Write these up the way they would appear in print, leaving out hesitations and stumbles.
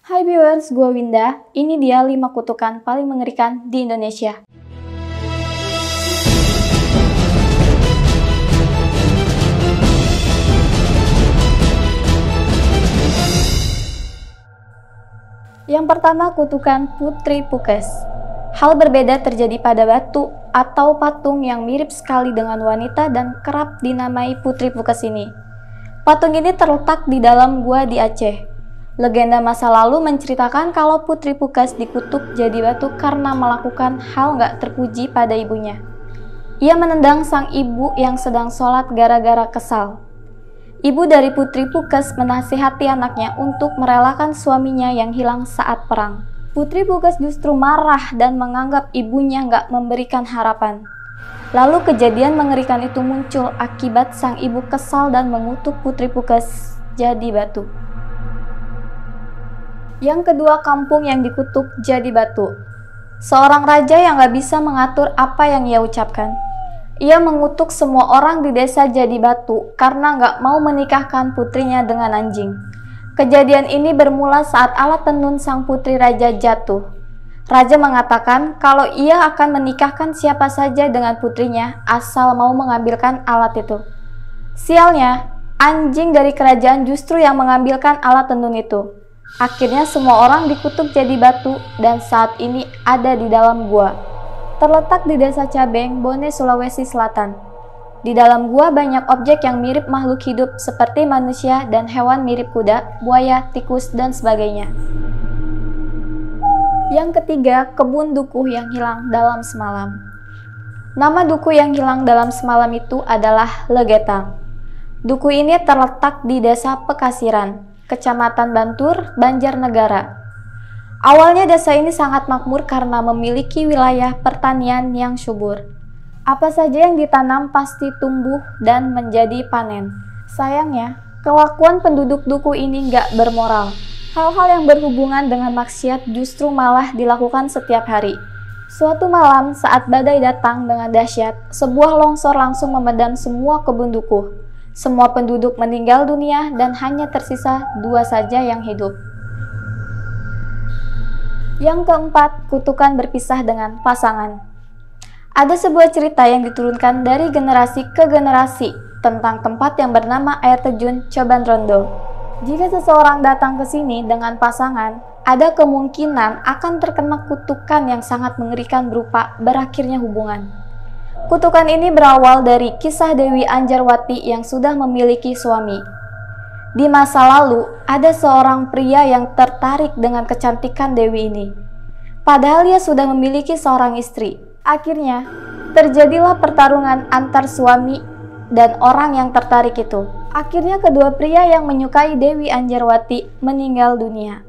Hai viewers, gue Winda. Ini dia 5 kutukan paling mengerikan di Indonesia. Yang pertama, kutukan Putri Pukes. Hal berbeda terjadi pada batu atau patung yang mirip sekali dengan wanita dan kerap dinamai Putri Pukes ini. Patung ini terletak di dalam gua di Aceh. Legenda masa lalu menceritakan kalau Putri Pukes dikutuk jadi batu karena melakukan hal gak terpuji pada ibunya. Ia menendang sang ibu yang sedang sholat gara-gara kesal. Ibu dari Putri Pukes menasihati anaknya untuk merelakan suaminya yang hilang saat perang. Putri Pukes justru marah dan menganggap ibunya gak memberikan harapan. Lalu kejadian mengerikan itu muncul akibat sang ibu kesal dan mengutuk Putri Pukes jadi batu. Yang kedua, kampung yang dikutuk jadi batu. Seorang raja yang gak bisa mengatur apa yang ia ucapkan. Ia mengutuk semua orang di desa jadi batu karena gak mau menikahkan putrinya dengan anjing. Kejadian ini bermula saat alat tenun sang putri raja jatuh. Raja mengatakan kalau ia akan menikahkan siapa saja dengan putrinya asal mau mengambilkan alat itu. Sialnya, anjing dari kerajaan justru yang mengambilkan alat tenun itu. Akhirnya semua orang dikutuk jadi batu dan saat ini ada di dalam gua. Terletak di Desa Cabeng, Bone, Sulawesi Selatan. Di dalam gua banyak objek yang mirip makhluk hidup seperti manusia dan hewan mirip kuda, buaya, tikus, dan sebagainya. Yang ketiga, kebun dukuh yang hilang dalam semalam. Nama dukuh yang hilang dalam semalam itu adalah Legetang. Dukuh ini terletak di Desa Pekasiran, Kecamatan Bantur, Banjarnegara. Awalnya desa ini sangat makmur karena memiliki wilayah pertanian yang subur. Apa saja yang ditanam pasti tumbuh dan menjadi panen. Sayangnya, kelakuan penduduk dukuh ini nggak bermoral. Hal-hal yang berhubungan dengan maksiat justru malah dilakukan setiap hari. Suatu malam saat badai datang dengan dahsyat, sebuah longsor langsung memedam semua kebun dukuh. Semua penduduk meninggal dunia dan hanya tersisa 2 saja yang hidup. Yang keempat, kutukan berpisah dengan pasangan. Ada sebuah cerita yang diturunkan dari generasi ke generasi tentang tempat yang bernama air terjun Coban Rondo. Jika seseorang datang ke sini dengan pasangan, ada kemungkinan akan terkena kutukan yang sangat mengerikan berupa berakhirnya hubungan. Kutukan ini berawal dari kisah Dewi Anjarwati yang sudah memiliki suami. Di masa lalu, ada seorang pria yang tertarik dengan kecantikan Dewi ini. Padahal ia sudah memiliki seorang istri. Akhirnya, terjadilah pertarungan antar suami dan orang yang tertarik itu. Akhirnya kedua pria yang menyukai Dewi Anjarwati meninggal dunia.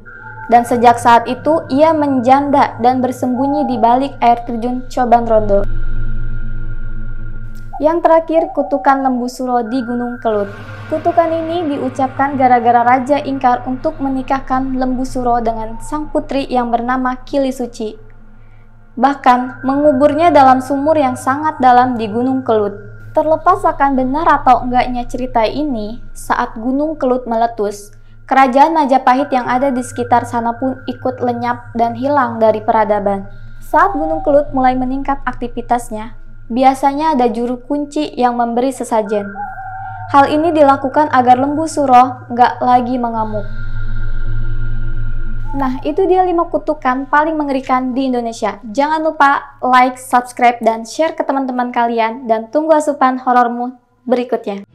Dan sejak saat itu, ia menjanda dan bersembunyi di balik air terjun Coban Rondo. Yang terakhir, kutukan lembu suro di Gunung Kelut. Kutukan ini diucapkan gara-gara raja ingkar untuk menikahkan lembu suro dengan sang putri yang bernama Kili Suci. Bahkan, menguburnya dalam sumur yang sangat dalam di Gunung Kelut. Terlepas akan benar atau enggaknya cerita ini, saat Gunung Kelut meletus, kerajaan Majapahit yang ada di sekitar sana pun ikut lenyap dan hilang dari peradaban. Saat Gunung Kelut mulai meningkat aktivitasnya, biasanya ada juru kunci yang memberi sesajen. Hal ini dilakukan agar lembu suro nggak lagi mengamuk. Nah, itu dia 5 kutukan paling mengerikan di Indonesia. Jangan lupa like, subscribe, dan share ke teman-teman kalian. Dan tunggu asupan horormu berikutnya.